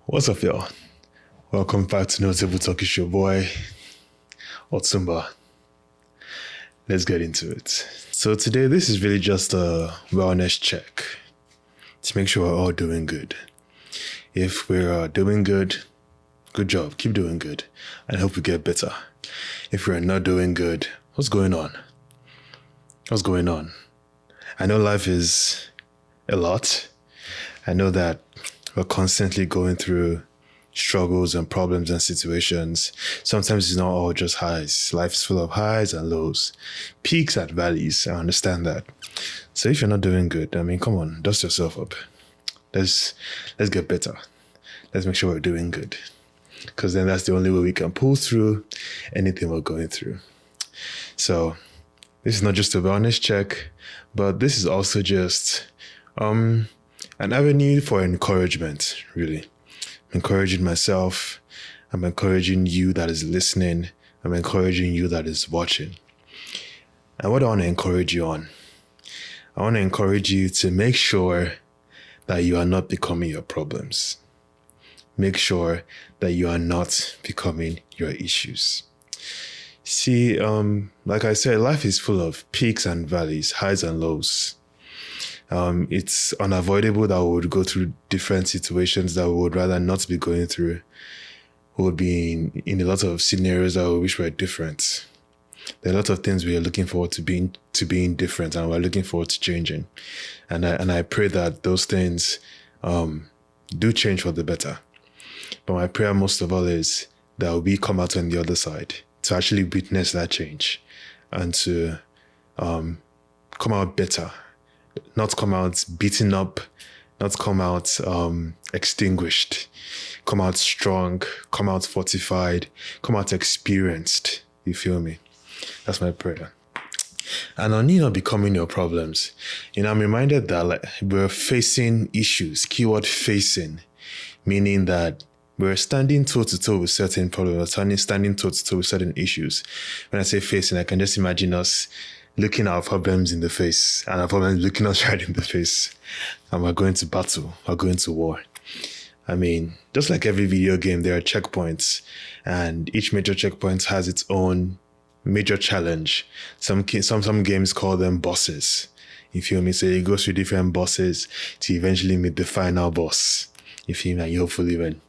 What's up, y'all? Welcome back to Notable Talk. It's your boy, Otsumba. Let's get into it. So today, this is really just a wellness check to make sure we're all doing good. If we're doing good, good job. Keep doing good. And I hope we get better. If we're not doing good, what's going on? What's going on? I know life is a lot. I know that we're constantly going through struggles and problems and situations. Sometimes it's not all just highs. Life's full of highs and lows, peaks and valleys. I understand that. So if you're not doing good, come on, dust yourself up. Let's get better. Let's make sure we're doing good. Because then that's the only way we can pull through anything we're going through. So this is not just a wellness check, but this is also just an avenue for encouragement, really. I'm encouraging myself. I'm encouraging you that is listening. I'm encouraging you that is watching. And what I want to encourage you on? I want to encourage you to make sure that you are not becoming your problems. Make sure that you are not becoming your issues. See, like I said, life is full of peaks and valleys, highs and lows. It's unavoidable that we would go through different situations that we would rather not be going through. We would be in a lot of scenarios that we wish were different. There are a lot of things we are looking forward to being different, and we're looking forward to changing. And I pray that those things do change for the better. But my prayer most of all is that we come out on the other side to actually witness that change and to come out better. Not come out beaten up, not come out extinguished, come out strong, come out fortified, come out experienced. You feel me? That's my prayer. And on you not becoming your problems, I'm reminded that we're facing issues, keyword facing, meaning that we're standing toe-to-toe with certain problems, standing toe-to-toe with certain issues. When I say facing, I can just imagine us looking our problems in the face and our problems looking us right in the face. And we're going to battle, we're going to war. Just like every video game, there are checkpoints, and each major checkpoint has its own major challenge. Some games call them bosses. You feel me? So you go through different bosses to eventually meet the final boss. You feel me? And you hopefully win.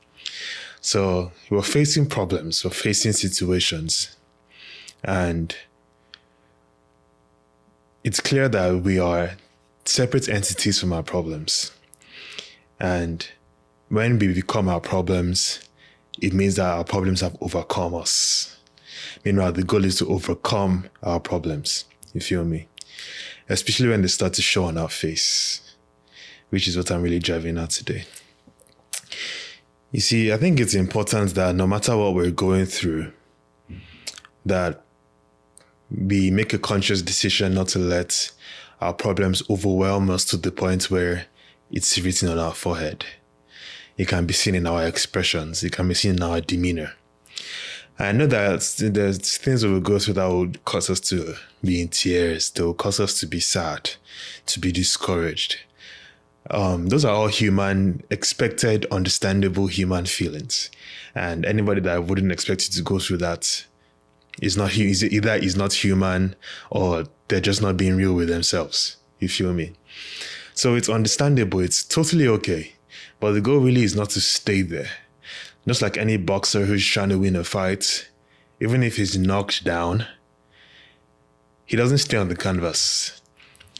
So we're facing problems, we're facing situations, and it's clear that we are separate entities from our problems. And when we become our problems, it means that our problems have overcome us. Meanwhile, the goal is to overcome our problems. You feel me? Especially when they start to show on our face, which is what I'm really driving at today. You see, I think it's important that no matter what we're going through, that we make a conscious decision not to let our problems overwhelm us to the point where it's written on our forehead. It can be seen in our expressions. It can be seen in our demeanor. I know that there's things that we'll go through that will cause us to be in tears. They will cause us to be sad, to be discouraged. Those are all human, expected, understandable human feelings. And anybody that wouldn't expect you to go through that either is not human or they're just not being real with themselves. You feel me? So it's understandable. It's totally okay. But the goal really is not to stay there. Just like any boxer who's trying to win a fight, even if he's knocked down, he doesn't stay on the canvas.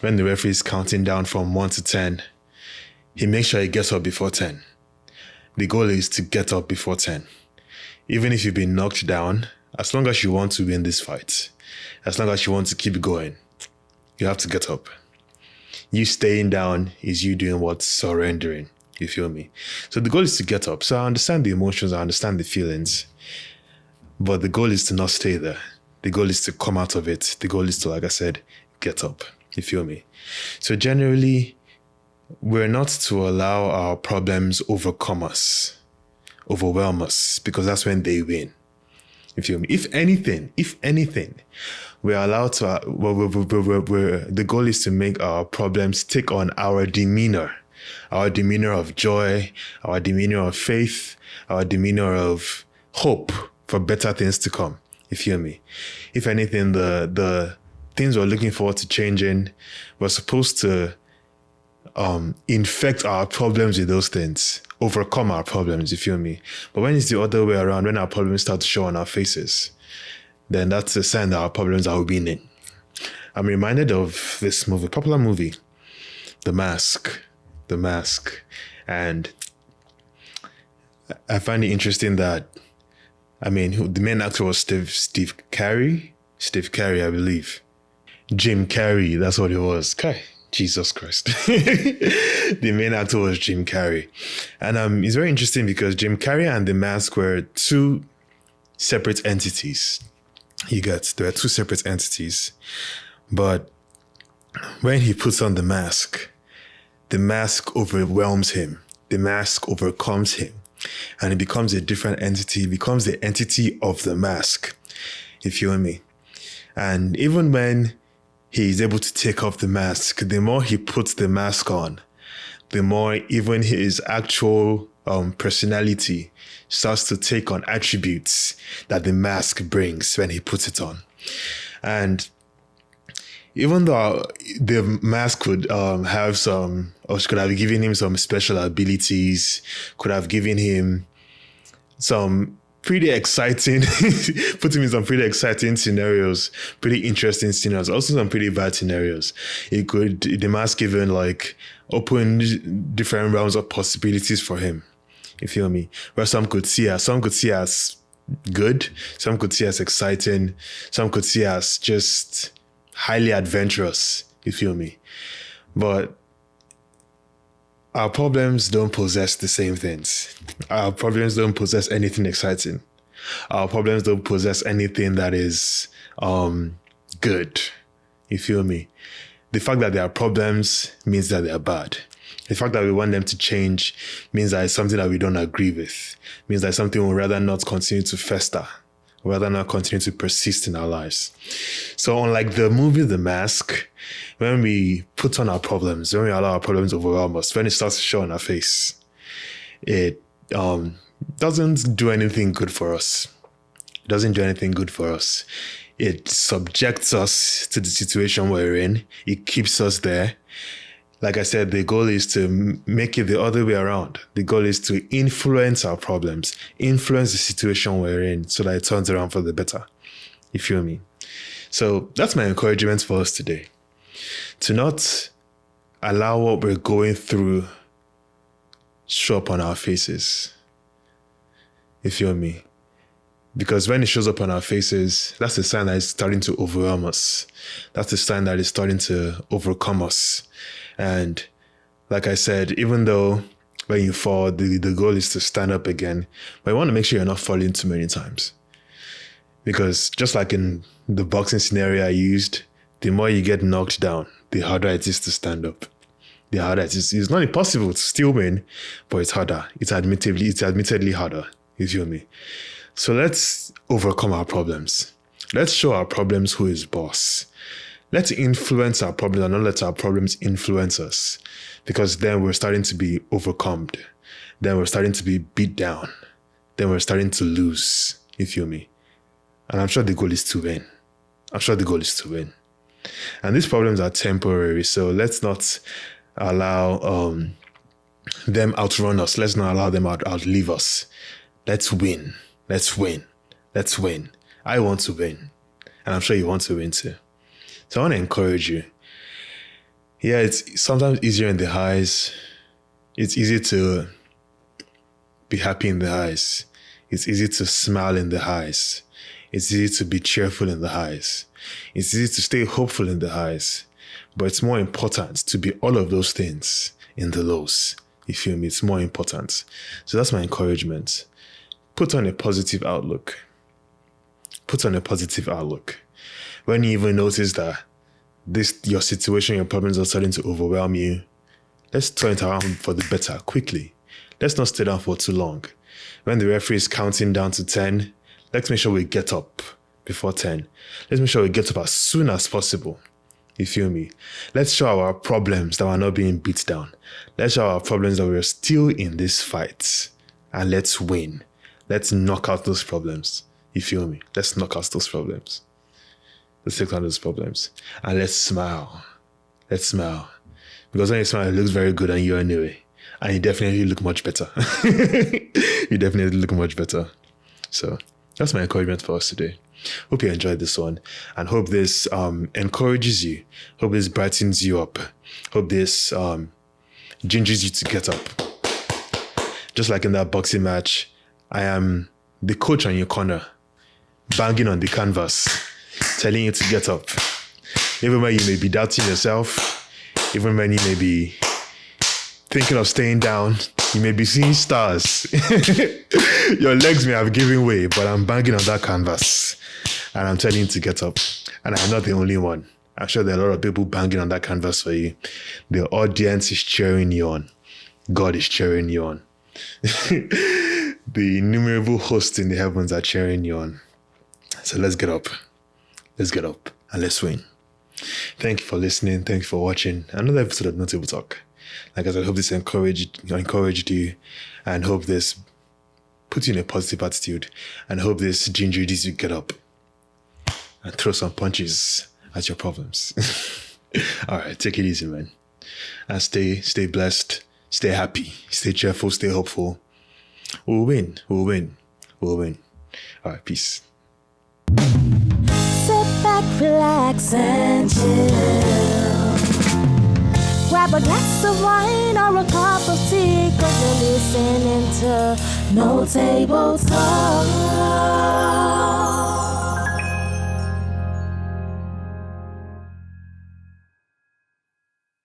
When the referee is counting down from 1 to 10, he makes sure he gets up before 10. The goal is to get up before 10. Even if you've been knocked down, as long as you want to win this fight, as long as you want to keep going, you have to get up. You staying down is you doing what? Surrendering. You feel me? So the goal is to get up. So I understand the emotions, I understand the feelings, but the goal is to not stay there. The goal is to come out of it. The goal is to, like I said, get up. You feel me? So generally, we're not to allow our problems overwhelm us, because that's when they win. You feel me? If anything, we're allowed to, the goal is to make our problems take on our demeanor our demeanor of joy, our demeanor of faith, our demeanor of hope for better things to come. You feel me? If anything, the things we're looking forward to changing, we're supposed to infect our problems with those things, overcome our problems, you feel me? But when it's the other way around, when our problems start to show on our faces, then that's a sign that our problems are winning. I'm reminded of this movie, popular movie, The Mask. The Mask. And I find it interesting that, the main actor was Steve Carey. Steve Carey, I believe. Jim Carrey, that's what it was. Okay. Jesus Christ. The main actor was Jim Carrey. And it's very interesting because Jim Carrey and The Mask were two separate entities. There are two separate entities. But when he puts on the mask overwhelms him. The mask overcomes him. And it becomes a different entity. It becomes the entity of the mask. You feel me? And even when he's able to take off the mask, the more he puts the mask on, the more even his actual personality starts to take on attributes that the mask brings when he puts it on. And even though the mask could have some, or could have given him some special abilities, could have given him some pretty exciting, put him in some pretty exciting scenarios, pretty interesting scenarios, also some pretty bad scenarios. The mask even open different realms of possibilities for him. You feel me? Where some could see as good, some could see as exciting, some could see as just highly adventurous. You feel me? But our problems don't possess the same things. Our problems don't possess anything exciting. Our problems don't possess anything that is good. You feel me? The fact that there are problems means that they are bad. The fact that we want them to change means that it's something that we don't agree with. Means that it's something we'd rather not continue to fester, rather not continue to persist in our lives. So unlike the movie The Mask, when we put on our problems, when we allow our problems to overwhelm us, when it starts to show on our face, it doesn't do anything good for us. It doesn't do anything good for us. It subjects us to the situation we're in. It keeps us there. Like I said, the goal is to make it the other way around. The goal is to influence our problems, influence the situation we're in so that it turns around for the better. You feel me? So that's my encouragement for us today. To not allow what we're going through show up on our faces. You feel me? Because when it shows up on our faces, that's a sign that it's starting to overwhelm us. That's a sign that it's starting to overcome us. And like I said, even though when you fall, the goal is to stand up again, but you want to make sure you're not falling too many times. Because just like in the boxing scenario I used, the more you get knocked down, the harder it is to stand up. The harder it is. It's not impossible to still win, but it's harder. It's admittedly harder. You feel me? So let's overcome our problems. Let's show our problems who is boss. Let's influence our problems and not let our problems influence us. Because then we're starting to be overcome. Then we're starting to be beat down. Then we're starting to lose. You feel me? And I'm sure the goal is to win. And these problems are temporary. So let's not allow them outrun us. Let's not allow them outlive us. Let's win. I want to win. And I'm sure you want to win too. So I want to encourage you. Yeah, it's sometimes easier in the highs. It's easy to be happy in the highs. It's easy to smile in the highs. It's easy to be cheerful in the highs. It's easy to stay hopeful in the highs. But it's more important to be all of those things in the lows. You feel me? It's more important. So that's my encouragement. Put on a positive outlook. When you even notice that your situation, your problems are starting to overwhelm you, let's turn it around for the better quickly. Let's not stay down for too long. When the referee is counting down to 10, let's make sure we get up before 10. Let's make sure we get up as soon as possible. You feel me? Let's show our problems that we're not being beat down. Let's show our problems that we're still in this fight. And let's win. Let's knock out those problems. You feel me? Let's knock out those problems. Let's take on those problems. And let's smile. Let's smile. Because when you smile, it looks very good on you anyway. And you definitely look much better. You definitely look much better. So that's my encouragement for us today. Hope you enjoyed this one. And hope this encourages you. Hope this brightens you up. Hope this gingers you to get up. Just like in that boxing match, I am the coach on your corner, banging on the canvas, telling you to get up. Even when you may be doubting yourself, even when you may be thinking of staying down, you may be seeing stars. Your legs may have given way, but I'm banging on that canvas and I'm telling you to get up. And I'm not the only one. I'm sure there are a lot of people banging on that canvas for you. The audience is cheering you on. God is cheering you on. The innumerable hosts in the heavens are cheering you on. So let's get up. Let's get up and let's win. Thank you for listening. Thank you for watching another episode of Notable Talk. Like I said, I hope this encouraged you and hope this puts you in a positive attitude and hope this gingered you to get up and throw some punches at your problems. All right, take it easy, man. And stay blessed, stay happy, stay cheerful, stay hopeful. We'll win. We'll win. We'll win. All right, peace. Sit back, relax, and chill. Grab a glass of wine or a cup of tea, 'cause you're listening to No Table Talk.